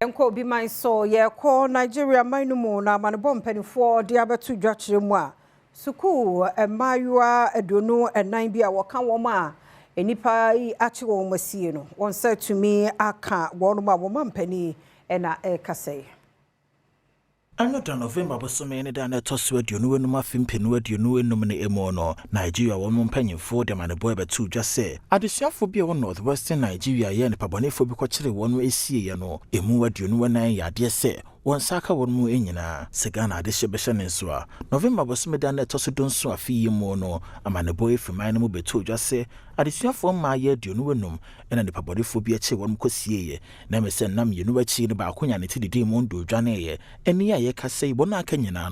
Enko bi man so ye ko Nigeria manumu na manebo mpanifo de abetu dwachire mu a suku emayua edonu enan bi a woka wom a enipa yi achi won masie no won sa tumi aka wonum a won mpani na ekasai Another November bosome ne da na toso aduonu enum afimpenu aduonu enum ne emo no Nigeria won mpanyimfo de manebo abetu dwase adesuafo bi won northwestern Nigeria ye ne pabonefo bi kwakire won esie ye no emu aduonu enan yade se won saka won mu enyina segana adehye behye ne nso a November bosome da na toso donso afi yemo no amanebo efiman no mu betu dwase adesuafo ma ye aduonu enum ena ne pabonefo bi achi won kosie ye na mesen nam yenu achi ne ba akonya ne tididi mu ndo dwane ye eni ye kasai bona aka nyina